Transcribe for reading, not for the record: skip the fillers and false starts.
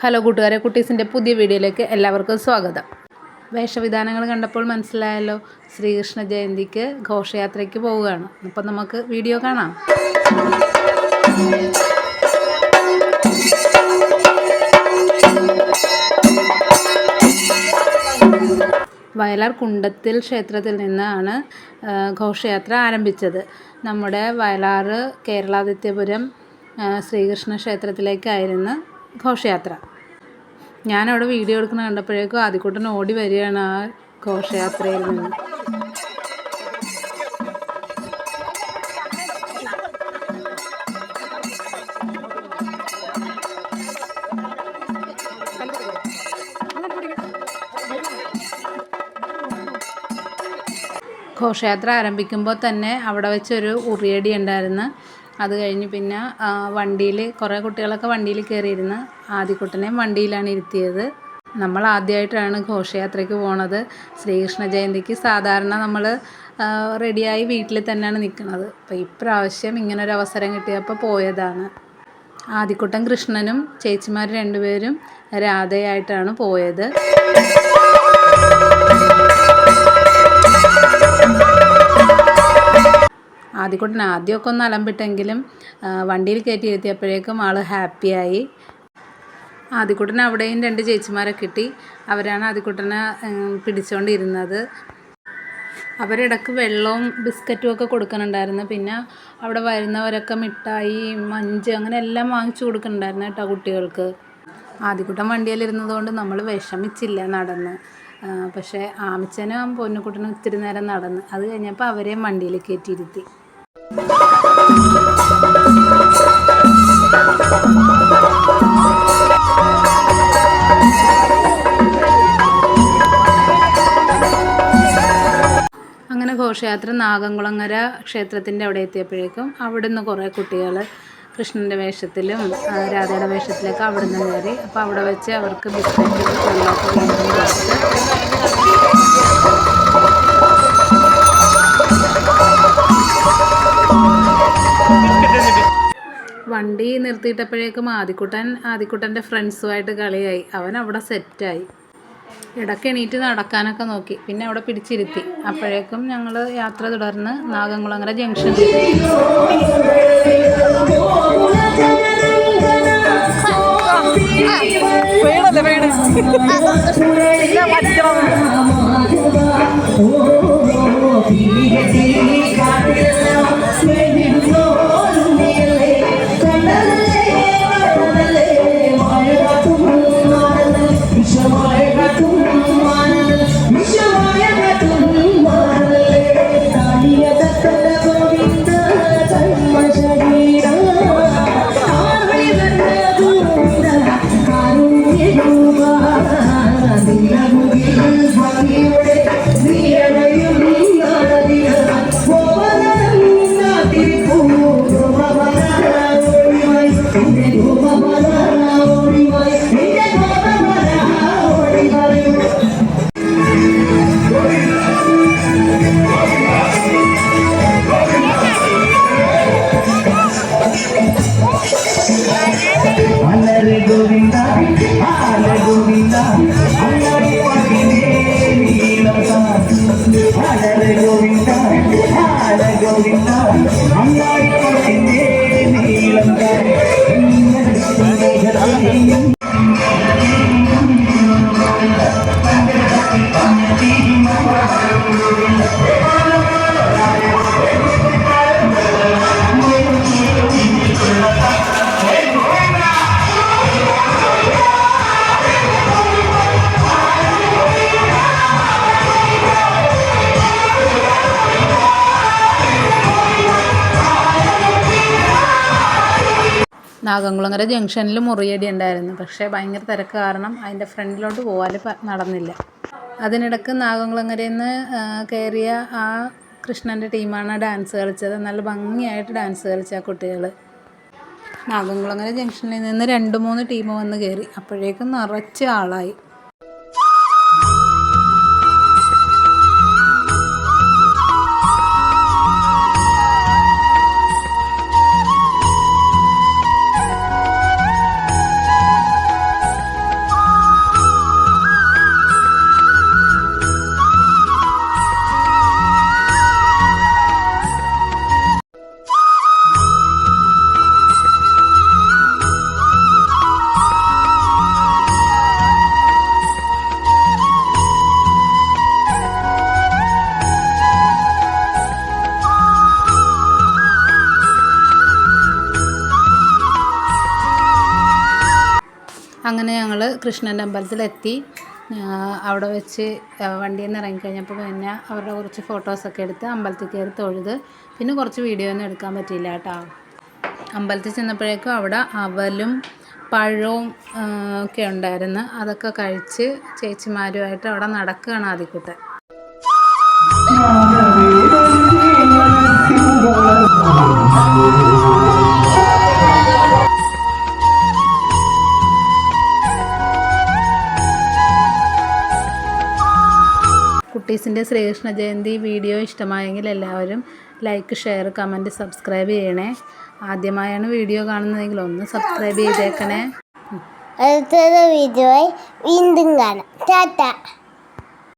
Hello കൂട്ടുകാരെ, കുട്ടീസിൻ്റെ പുതിയ വീഡിയോയിലേക്ക് എല്ലാവർക്കും സ്വാഗതം. വേഷവിധാനങ്ങൾ കണ്ടപ്പോൾ മനസ്സിലായല്ലോ, ശ്രീകൃഷ്ണ ജയന്തിക്ക് ഘോഷയാത്രയ്ക്ക് പോവുകയാണ്. അപ്പം നമുക്ക് വീഡിയോ കാണാം. വയലാർ കുണ്ടത്തിൽ ക്ഷേത്രത്തിൽ നിന്നാണ് ഘോഷയാത്ര ആരംഭിച്ചത്. നമ്മുടെ വയലാർ കേരളാദിത്യപുരം ശ്രീകൃഷ്ണ ക്ഷേത്രത്തിലേക്കായിരുന്നു ഘോഷയാത്ര. ഞാനവിടെ വീഡിയോ എടുക്കുന്ന കണ്ടപ്പോഴേക്കും ആദ്യക്കൂട്ടൻ ഓടി വരികയാണ് ആ ഘോഷയാത്രയിൽ നിന്ന്. ഘോഷയാത്ര ആരംഭിക്കുമ്പോൾ തന്നെ അവിടെ വെച്ചൊരു ഉറിയടി ഉണ്ടായിരുന്നു. അത് കഴിഞ്ഞ് പിന്നെ വണ്ടിയിൽ കുറേ കുട്ടികളൊക്കെ വണ്ടിയിൽ കയറിയിരുന്ന് ആദ്യക്കുട്ടനെയും വണ്ടിയിലാണ് ഇരുത്തിയത്. നമ്മൾ ആദ്യമായിട്ടാണ് ഘോഷയാത്രയ്ക്ക് പോണത്. ശ്രീകൃഷ്ണ ജയന്തിക്ക് സാധാരണ നമ്മൾ റെഡിയായി വീട്ടിൽ തന്നെയാണ് നിൽക്കുന്നത്. അപ്പോൾ ഇപ്രാവശ്യം ഇങ്ങനൊരു അവസരം കിട്ടിയപ്പോൾ പോയതാണ്. ആദ്യക്കുട്ടൻ കൃഷ്ണനും ചേച്ചിമാർ രണ്ടുപേരും രാധയായിട്ടാണ് പോയത്. ആദ്യക്കുട്ടൻ ആദ്യമൊക്കെ ഒന്ന് അലമ്പിട്ടെങ്കിലും വണ്ടിയിൽ കയറ്റി ഇരുത്തിയപ്പോഴേക്കും ആൾ ഹാപ്പിയായി. ആദ്യക്കുട്ടൻ അവിടെയും രണ്ട് ചേച്ചിമാരെ കിട്ടി. അവരാണ് ആദ്യക്കുട്ടനെ പിടിച്ചുകൊണ്ടിരുന്നത്. അവരിടക്ക് വെള്ളവും ബിസ്ക്കറ്റും ഒക്കെ കൊടുക്കുന്നുണ്ടായിരുന്നു. പിന്നെ അവിടെ വരുന്നവരൊക്കെ മിഠായി, മഞ്ച് അങ്ങനെ എല്ലാം വാങ്ങിച്ചു കൊടുക്കുന്നുണ്ടായിരുന്നു കേട്ടോ കുട്ടികൾക്ക്. ആദ്യക്കുട്ടൻ വണ്ടിയിലിരുന്നത് കൊണ്ട് നമ്മൾ വിഷമിച്ചില്ല നടന്ന്. പക്ഷേ ആമിച്ചനും പൊന്നുക്കുട്ടനും ഇത്തിരി നേരം നടന്ന്. അത് കഴിഞ്ഞപ്പോൾ അവരെയും വണ്ടിയിൽ കയറ്റിയിരുത്തി. അങ്ങനെ ഘോഷയാത്ര നാഗംകുളങ്ങര ക്ഷേത്രത്തിൻ്റെ അവിടെ എത്തിയപ്പോഴേക്കും അവിടുന്ന് കുറേ കുട്ടികൾ കൃഷ്ണൻ്റെ വേഷത്തിലും രാധയുടെ വേഷത്തിലൊക്കെ അവിടുന്ന് കയറി. അപ്പോൾ അവിടെ വെച്ച് അവർക്ക് ബിസ്ക്കറ്റ് വെള്ളമൊക്കെ വീണ്ടും കൊടുത്ത് വണ്ടി നിർത്തിയിട്ടപ്പോഴേക്കും ആദ്യക്കുട്ടൻ്റെ ഫ്രണ്ട്സുമായിട്ട് കളിയായി. അവൻ അവിടെ സെറ്റായി. ഇടയ്ക്ക് എണീറ്റ് നടക്കാനൊക്കെ നോക്കി. പിന്നെ അവിടെ പിടിച്ചിരുത്തി. അപ്പോഴേക്കും ഞങ്ങൾ യാത്ര തുടർന്ന് നാഗംകുളങ്ങര ജംഗ്ഷനിൽ. നാഗംകുളങ്ങര ജംഗ്ഷനിൽ മുറിയടി ഉണ്ടായിരുന്നു. പക്ഷേ ഭയങ്കര തിരക്ക് കാരണം അതിൻ്റെ ഫ്രണ്ടിലോട്ട് പോകാൻ നടന്നില്ല. അതിനിടക്ക് നാഗംകുളങ്ങരയിൽ നിന്ന് കയറിയ ആ കൃഷ്ണൻ്റെ ടീമാണ് ഡാൻസ് കളിച്ചത്. നല്ല ഭംഗിയായിട്ട് ഡാൻസ് കളിച്ച ആ കുട്ടികൾ. നാഗംകുളങ്ങര ജംഗ്ഷനിൽ നിന്ന് 2-3 ടീം വന്ന് കയറി. അപ്പോഴേക്കും നിറച്ച് ആളായി. അങ്ങനെ ഞങ്ങൾ കൃഷ്ണൻ്റെ അമ്പലത്തിലെത്തി. അവിടെ വെച്ച് വണ്ടിയിൽ നിന്ന് ഇറങ്ങിക്കഴിഞ്ഞപ്പോൾ പിന്നെ അവരുടെ കുറച്ച് ഫോട്ടോസൊക്കെ എടുത്ത് അമ്പലത്തിൽ കയറി തൊഴുത്. പിന്നെ കുറച്ച് വീഡിയോ ഒന്നും എടുക്കാൻ പറ്റിയില്ല കേട്ടോ. അമ്പലത്തിൽ ചെന്നപ്പോഴേക്കും അവിടെ അവലും പഴവും ഒക്കെ ഉണ്ടായിരുന്നു. അതൊക്കെ കഴിച്ച് ചേച്ചിമാരുമായിട്ട് അവിടെ നടക്കുകയാണ് ആദിക്കുട്ടൻ. കുട്ടീസിൻ്റെ ശ്രീകൃഷ്ണ ജയന്തി വീഡിയോ ഇഷ്ടമായെങ്കിൽ എല്ലാവരും ലൈക്ക്, ഷെയർ, കമൻറ്റ്, സബ്സ്ക്രൈബ് ചെയ്യണേ. ആദ്യമായാണ് വീഡിയോ കാണുന്നതെങ്കിൽ ഒന്ന് സബ്സ്ക്രൈബ് ചെയ്തേക്കണേ. അടുത്തൊരു വീഡിയോയിൽ വീണ്ടും കാണാം. ടാറ്റ.